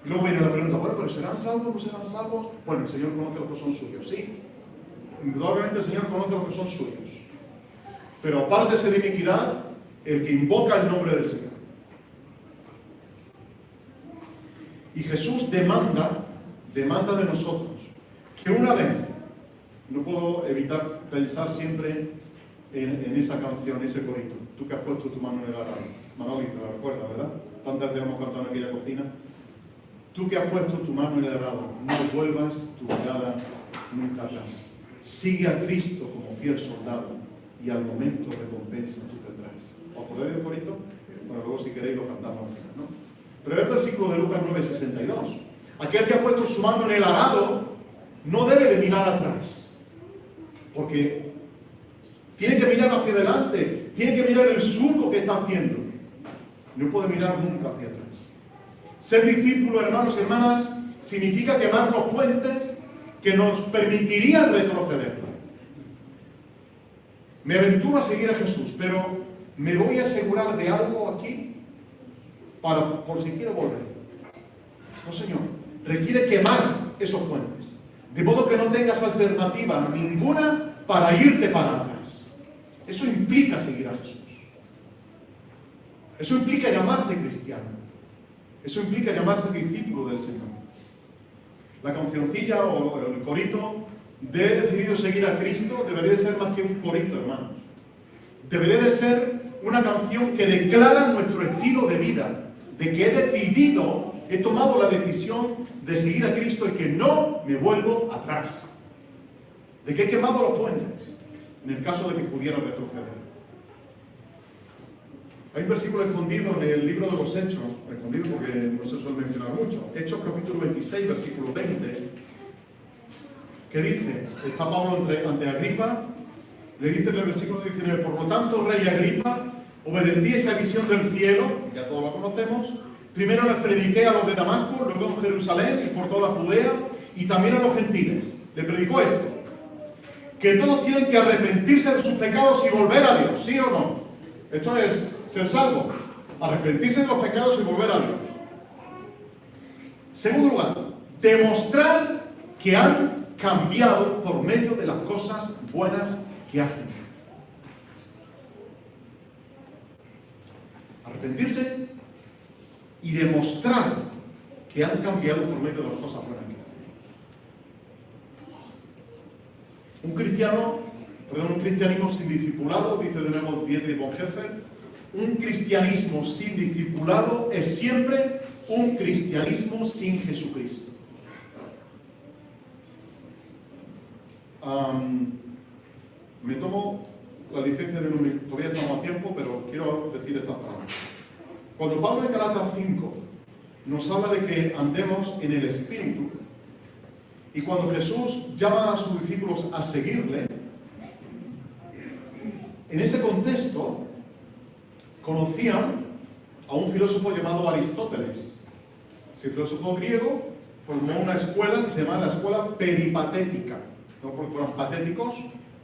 Y luego viene la pregunta: bueno, pero ¿serán salvos o no serán salvos? Bueno, el Señor conoce los que son suyos, sí. Indudablemente el Señor conoce los que son suyos. Pero apártese de iniquidad el que invoca el nombre del Señor. Y Jesús demanda de nosotros que una vez, no puedo evitar pensar siempre en esa canción, ese corito: tú que has puesto tu mano en el arado. Manoli, te la recuerdas, ¿verdad? Tantas veces hemos cantado en aquella cocina. Tú que has puesto tu mano en el arado, no vuelvas tu mirada nunca atrás. Sigue a Cristo como fiel soldado y al momento recompensa tú tendrás. ¿Os acordáis del corito? Bueno, luego si queréis lo cantamos, ¿no? Pero el versículo de Lucas 9:62. Aquel que ha puesto su mano en el arado no debe de mirar atrás, porque tiene que mirar hacia adelante, tiene que mirar el surco que está haciendo. No puede mirar nunca hacia atrás. Ser discípulo, hermanos y hermanas, significa quemar los puentes que nos permitirían retroceder. Me aventuro a seguir a Jesús, pero me voy a asegurar de algo aquí por si quiero volver. No, Señor, requiere quemar esos puentes, de modo que no tengas alternativa ninguna para irte para atrás. Eso implica seguir a Jesús. Eso implica llamarse cristiano. Eso implica llamarse discípulo del Señor. La cancioncilla o el corito de he decidido seguir a Cristo debería de ser más que un corito, hermanos. Debería de ser una canción que declara nuestro estilo de vida, de que he tomado la decisión de seguir a Cristo y que no me vuelvo atrás. De que he quemado los puentes, en el caso de que pudiera retroceder. Hay un versículo escondido en el libro de los Hechos, escondido porque no se suele mencionar mucho. Hechos capítulo 26, versículo 20, que dice, está Pablo ante Agripa, le dice en el versículo 19: por lo tanto, rey Agripa, obedecí esa visión del cielo, ya todos la conocemos. Primero les prediqué a los de Damasco, luego en Jerusalén y por toda Judea, y también a los gentiles. Le predicó esto: que todos tienen que arrepentirse de sus pecados y volver a Dios, ¿sí o no? Esto es ser salvo, arrepentirse de los pecados y volver a Dios. Segundo lugar, demostrar que han cambiado por medio de las cosas buenas que hacen. Arrepentirse y demostrar que han cambiado por medio de las cosas buenas que hacen. Un cristianismo sin discipulado, dice de nuevo Dietrich Bonhoeffer, un cristianismo sin discipulado es siempre un cristianismo sin Jesucristo. Me tomo la licencia de un minuto, todavía estamos a tiempo, pero quiero decir estas palabras. Cuando Pablo en Gálatas 5 nos habla de que andemos en el Espíritu, y cuando Jesús llama a sus discípulos a seguirle, en ese contexto conocían a un filósofo llamado Aristóteles. Ese filósofo griego formó una escuela que se llama la escuela peripatética. No porque fueran patéticos,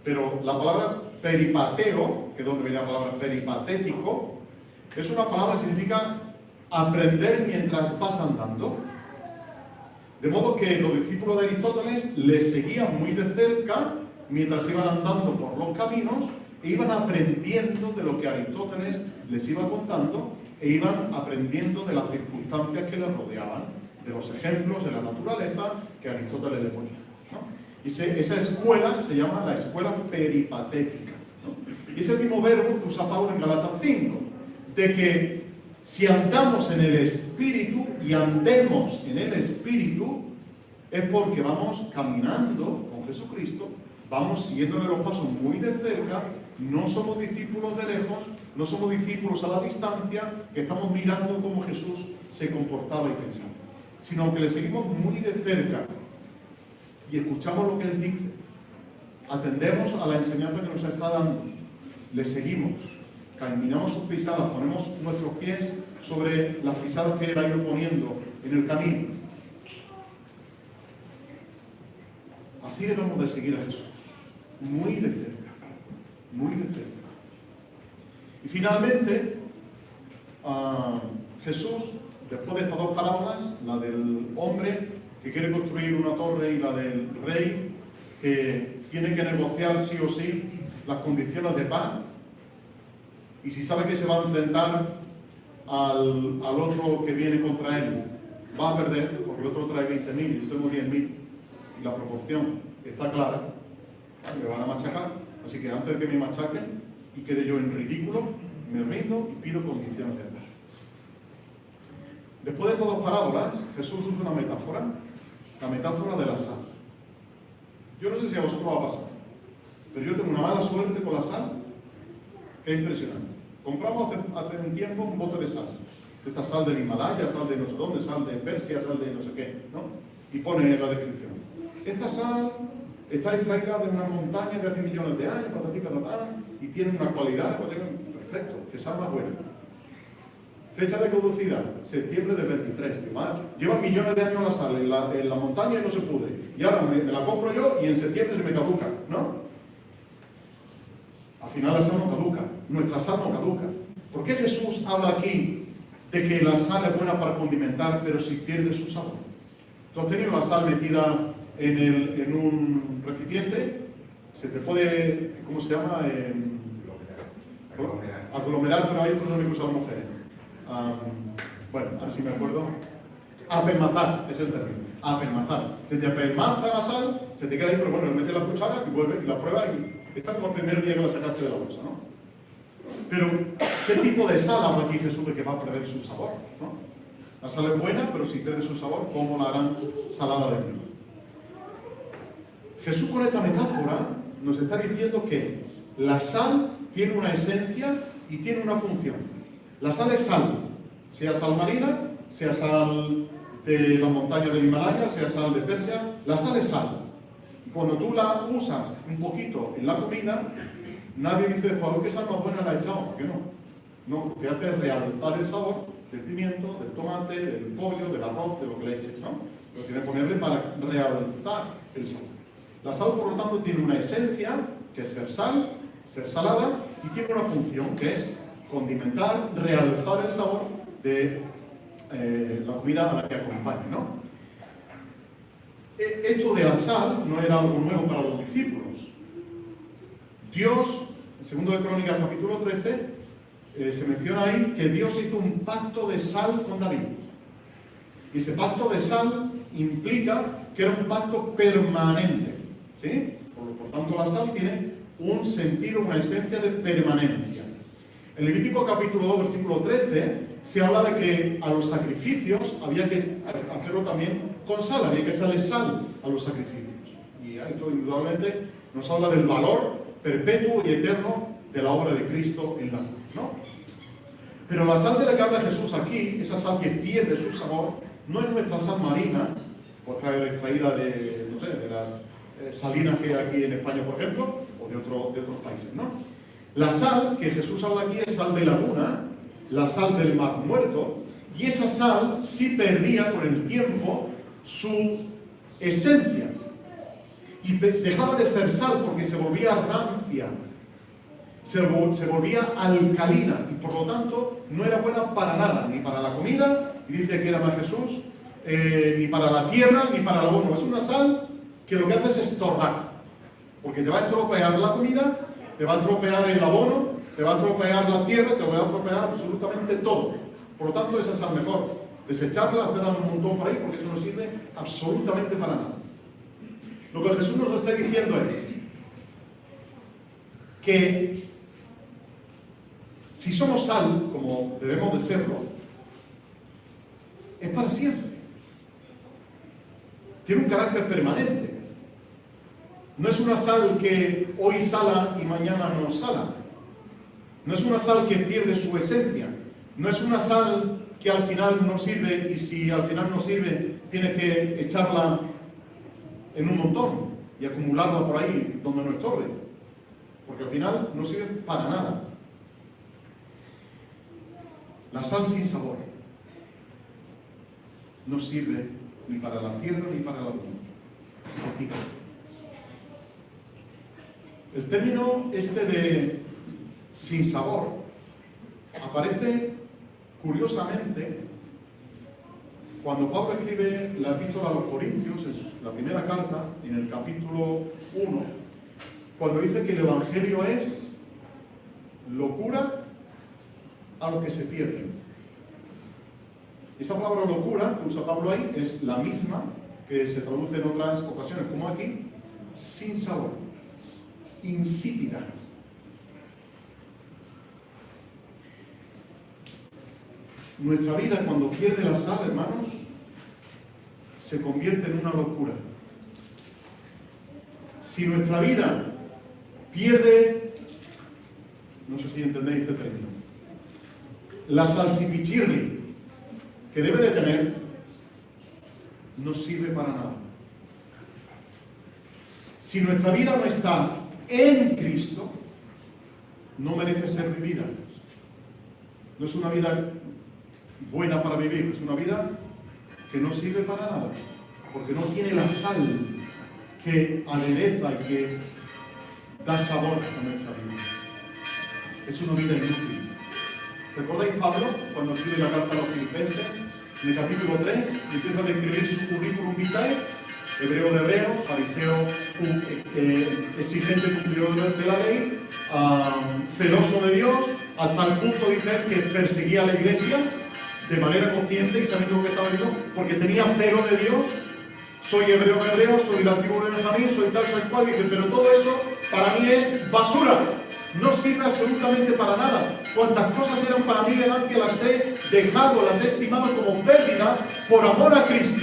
pero la palabra peripateo, que es donde viene la palabra peripatético, es una palabra que significa aprender mientras vas andando. De modo que los discípulos de Aristóteles le seguían muy de cerca mientras iban andando por los caminos e iban aprendiendo de lo que Aristóteles les iba contando e iban aprendiendo de las circunstancias que les rodeaban, de los ejemplos de la naturaleza que Aristóteles le ponía, ¿no? Y esa escuela se llama la escuela peripatética, ¿no? Y es el mismo verbo que usa Pablo en Gálatas 5, de que si andamos en el Espíritu y andemos en el Espíritu, es porque vamos caminando con Jesucristo, vamos siguiéndole los pasos muy de cerca, no somos discípulos de lejos, no somos discípulos a la distancia, que estamos mirando cómo Jesús se comportaba y pensaba, sino que le seguimos muy de cerca y escuchamos lo que Él dice, atendemos a la enseñanza que nos está dando, le seguimos, caminamos sus pisadas, ponemos nuestros pies sobre las pisadas que Él ha ido poniendo en el camino. Así debemos de seguir a Jesús, muy de cerca, muy de cerca. Y finalmente, Jesús, después de estas dos parábolas, la del hombre que quiere construir una torre y la del rey que tiene que negociar sí o sí las condiciones de paz, y si sabe que se va a enfrentar al otro que viene contra él, va a perder, porque el otro trae 20.000 y yo tengo 10.000, y la proporción está clara, me van a machacar, así que antes de que me machaquen y quede yo en ridículo, me rindo y pido condiciones de paz. Después de estas dos parábolas, Jesús usa una metáfora, la metáfora de la sal. Yo no sé si a vosotros va a pasar, pero yo tengo una mala suerte con la sal, que es impresionante. Compramos hace un tiempo un bote de sal, de esta sal del Himalaya, sal de no sé dónde, sal de Persia, sal de no sé qué, ¿no? Y pone en la descripción: esta sal está extraída de una montaña de hace millones de años, patatí, patatá, y tiene una cualidad, perfecto, que sal más buena. Fecha de caducidad, septiembre del 23. Lleva millones de años la sal en la montaña y no se pudre. Y ahora me la compro yo y en septiembre se me caduca, ¿no? Al final la sal no caduca, nuestra sal no caduca. ¿Por qué Jesús habla aquí de que la sal es buena para condimentar, pero si pierde su sabor? Tú has tenido la sal metida en un recipiente, se te puede, ¿cómo se llama? Aglomerar, pero hay otros términos que usan las mujeres. Bueno, a ver si me acuerdo. Apelmazar, es el término. Apelmazar. Se te apelmaza la sal, se te queda ahí, pero bueno, le metes la cuchara y vuelve y la prueba y está como el primer día que la sacaste de la bolsa, ¿no? Pero, ¿qué tipo de sal habla aquí Jesús de que va a perder su sabor, ¿no? La sal es buena, pero si pierde su sabor, ¿cómo la harán salada de nuevo? Jesús con esta metáfora nos está diciendo que la sal tiene una esencia y tiene una función. La sal es sal, sea sal marina, sea sal de la montaña del Himalaya, sea sal de Persia, la sal es sal. Y cuando tú la usas un poquito en la comida, nadie dice, pues qué sal más buena la he echado, ¿por qué no? No, lo que hace es realzar el sabor del pimiento, del tomate, del pollo, del arroz, de lo que le eches, ¿no? Lo que hay que ponerle para realzar el sabor. La sal, por lo tanto, tiene una esencia, que es ser sal, ser salada, y tiene una función, que es condimentar, realzar el sabor de la comida a la que acompaña, ¿no? Esto de la sal no era algo nuevo para los discípulos. Dios, en 2 de Crónicas capítulo 13, se menciona ahí que Dios hizo un pacto de sal con David. Y ese pacto de sal implica que era un pacto permanente, ¿sí? Por tanto, la sal tiene un sentido, una esencia de permanencia. En Levítico capítulo 2, versículo 13, se habla de que a los sacrificios había que hacerlo también con sal, había que echarle sal a los sacrificios. Y esto indudablemente Nos habla del valor perpetuo y eterno de la obra de Cristo en la cruz, ¿no? Pero la sal de la que habla Jesús aquí, esa sal que pierde su sabor, no es nuestra sal marina, porque extraída de, no sé, de las salinas que hay aquí en España, por ejemplo, o de otros países, ¿no? La sal que Jesús habla aquí es sal de laguna, la sal del mar muerto, y esa sal sí perdía con el tiempo su esencia. Y dejaba de ser sal porque se volvía rancia, se volvía alcalina, y por lo tanto no era buena para nada, ni para la comida, y dice que era más Jesús, ni para la tierra, ni para el abono. Es una sal que lo que hace es estorbar, porque te va a estropear la comida, te va a estropear el abono, te va a estropear la tierra, te va a estropear absolutamente todo. Por lo tanto, esa sal mejor desecharla, hacerla un montón por ahí, porque eso no sirve absolutamente para nada. Lo que Jesús nos está diciendo es que si somos sal, como debemos de serlo, es para siempre. Tiene un carácter permanente. No es una sal que hoy sala y mañana no sala. No es una sal que pierde su esencia. No es una sal que al final no sirve, y si al final no sirve, tienes que echarla en un montón y acumularla por ahí donde no estorbe. Porque al final no sirve para nada. La sal sin sabor no sirve ni para la tierra ni para la luz. Se pica. El término este de sin sabor aparece curiosamente cuando Pablo escribe la epístola a los Corintios, en la primera carta, en el capítulo 1, cuando dice que el Evangelio es locura a lo que se pierde. Esa palabra locura que usa Pablo ahí es la misma que se traduce en otras ocasiones, como aquí, sin sabor, insípida. Nuestra vida, cuando pierde la sal, hermanos, se convierte en una locura. Si nuestra vida pierde, no sé si entendéis este término, la salsipichirri que debe de tener, no sirve para nada. Si nuestra vida no está en Cristo, no merece ser vivida. No es una vida buena para vivir, es una vida que no sirve para nada, porque no tiene la sal que adereza y que da sabor a nuestra vida. Es una vida inútil. ¿Recordáis Pablo cuando escribe la carta a los Filipenses? En el capítulo 3 empieza a describir su currículum vitae: hebreo de hebreos, fariseo exigente cumplidor de la ley, celoso de Dios, a tal punto dice él que perseguía a la iglesia de manera consciente y sabiendo lo que estaba haciendo, porque tenía celo de Dios. Soy hebreo de hebreos, soy de la tribu de Benjamín, soy tal, soy cual. Dice, pero todo eso para mí es basura, no sirve absolutamente para nada. Cuantas cosas eran para mí ganancia las he dejado, las he estimado como pérdida por amor a Cristo.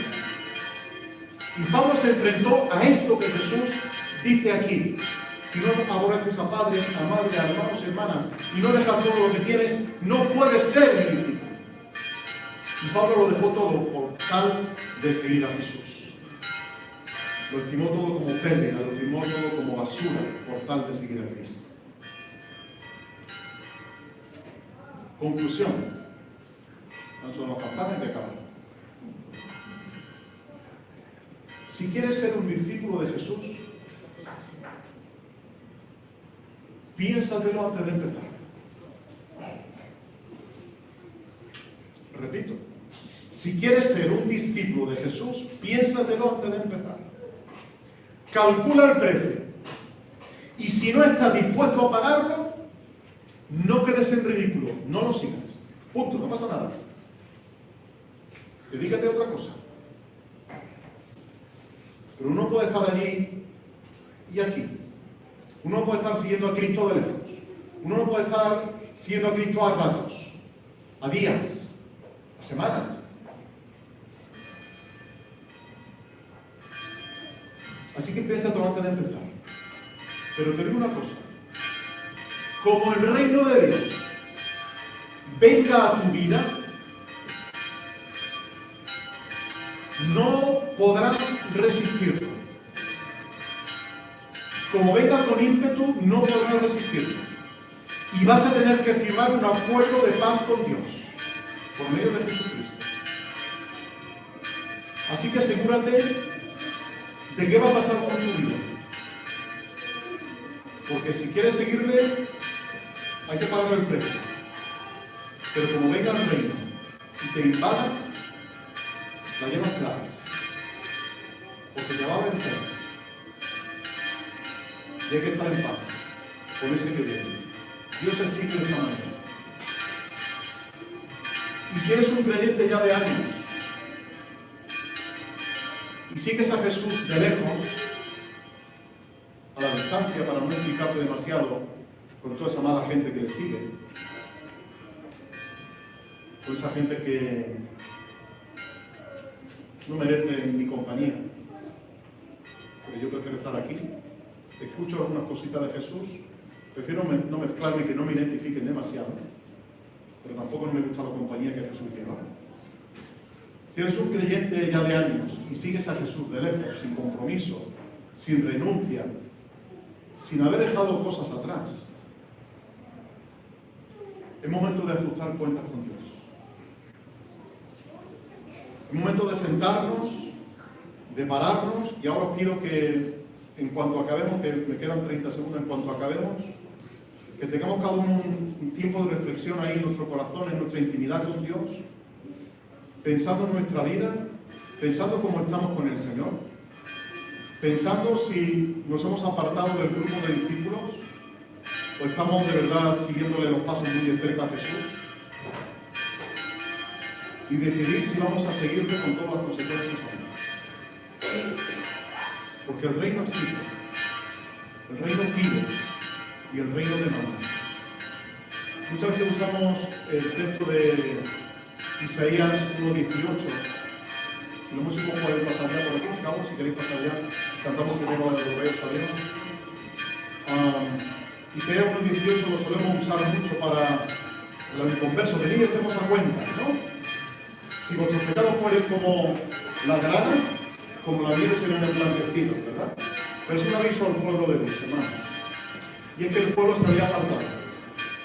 Y Pablo se enfrentó a esto que Jesús dice aquí: si no aborreces a padre, a madre, a hermanos y hermanas, y no dejas todo lo que tienes, no puedes ser mi discípulo. Y Pablo lo dejó todo por tal de seguir a Jesús. Lo estimó todo como pérdida, lo estimó todo como basura por tal de seguir a Cristo. Conclusión. No son las campanas que acaban. Si quieres ser un discípulo de Jesús, piénsatelo antes de empezar. Repito, si quieres ser un discípulo de Jesús, piénsatelo antes de empezar. Calcula el precio. Y si no estás dispuesto a pagarlo, no quedes en ridículo, no lo sigas. Punto, no pasa nada. Dedícate a otra cosa. Pero uno puede estar allí y aquí. Uno no puede estar siguiendo a Cristo de lejos. Uno no puede estar siguiendo a Cristo a ratos, a días, a semanas. Así que piénsatelo antes de empezar. Pero te digo una cosa, como el reino de Dios venga a tu vida, no podrás resistirlo. Como venga con ímpetu, no podrás resistirlo. Y vas a tener que firmar un acuerdo de paz con Dios por medio de Jesucristo. Así que asegúrate de qué va a pasar con tu vida. Porque si quieres seguirle, hay que pagar el precio. Pero como venga el reino y te invada, la llevas claras. Porque te va a vencer. Y hay que estar en paz con ese que viene. Dios exige de esa manera. Y si eres un creyente ya de años y sigues a Jesús de lejos, a la distancia, para no implicarte demasiado con toda esa mala gente que le sigue, con esa gente que no merece mi compañía, pero yo prefiero estar aquí, escucho algunas cositas de Jesús, prefiero no mezclarme, que no me identifiquen demasiado, pero tampoco no me gusta la compañía que Jesús lleva. Si eres un creyente ya de años y sigues a Jesús de lejos, sin compromiso, sin renuncia, sin haber dejado cosas atrás, es momento de ajustar cuentas con Dios. Es momento de sentarnos, de pararnos, y ahora os pido que en cuanto acabemos, que me quedan 30 segundos, en cuanto acabemos, que tengamos cada uno un tiempo de reflexión ahí en nuestro corazón, en nuestra intimidad con Dios, pensando en nuestra vida, pensando cómo estamos con el Señor, pensando si nos hemos apartado del grupo de discípulos o estamos de verdad siguiéndole los pasos muy de cerca a Jesús, y decidir si vamos a seguirle con todas las consecuencias o no. Porque el reino exige, el reino pide y el reino demanda. Muchas veces usamos el texto de Isaías 1:18. Si los músicos pueden pasar ya por aquí, Cabo, si queréis pasar ya, cantamos primero de los sabinos. Isaías 1:18 lo solemos usar mucho para los inconversos. Venid y estemos a cuenta, ¿no? Si vuestros pecados fueren como la grana, como la nieve serán emblanquecidos, ¿verdad? Pero es un aviso al pueblo de Dios, hermanos. Y es que el pueblo se había apartado.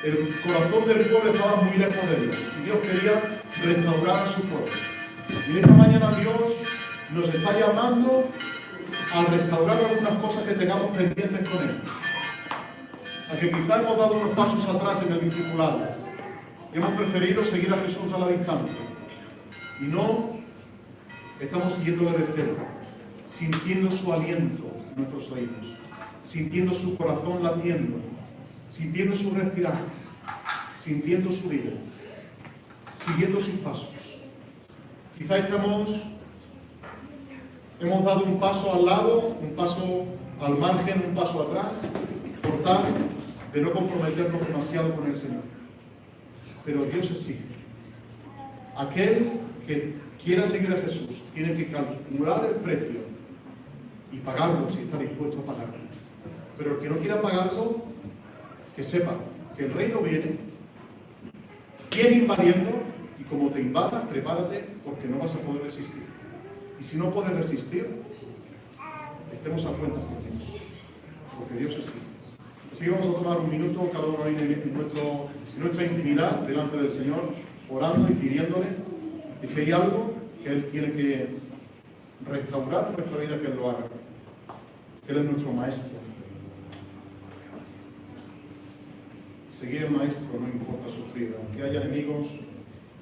El corazón del pueblo estaba muy lejos de Dios. Y Dios quería restaurar a su pueblo. Y en esta mañana Dios nos está llamando a restaurar algunas cosas que tengamos pendientes con Él. A que quizá hemos dado unos pasos atrás en el discipulado. Hemos preferido seguir a Jesús a la distancia. Y no estamos siguiéndole de cerca, sintiendo su aliento en nuestros oídos, sintiendo su corazón latiendo, sintiendo su respirar, sintiendo su vida, siguiendo sus pasos. Quizá hemos dado un paso al lado, un paso al margen, un paso atrás, por tal de no comprometernos demasiado con el Señor. Pero Dios exige. Aquel que quiera seguir a Jesús tiene que calcular el precio y pagarlo si está dispuesto a pagarlo. Pero el que no quiera pagarlo, que sepa que el reino viene invadiendo, y como te invada, prepárate porque no vas a poder resistir. Y si no puedes resistir, estemos a cuenta con Dios, porque Dios es así. Así que vamos a tomar un minuto cada uno en nuestra intimidad delante del Señor, orando y pidiéndole. Y si hay algo que Él tiene que restaurar en nuestra vida, que Él lo haga. Que Él es nuestro Maestro. Seguir el Maestro no importa sufrir, aunque haya enemigos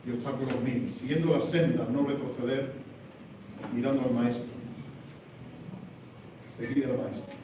y obstáculos mil. Siguiendo la senda, no retroceder, mirando al Maestro. Seguir al Maestro.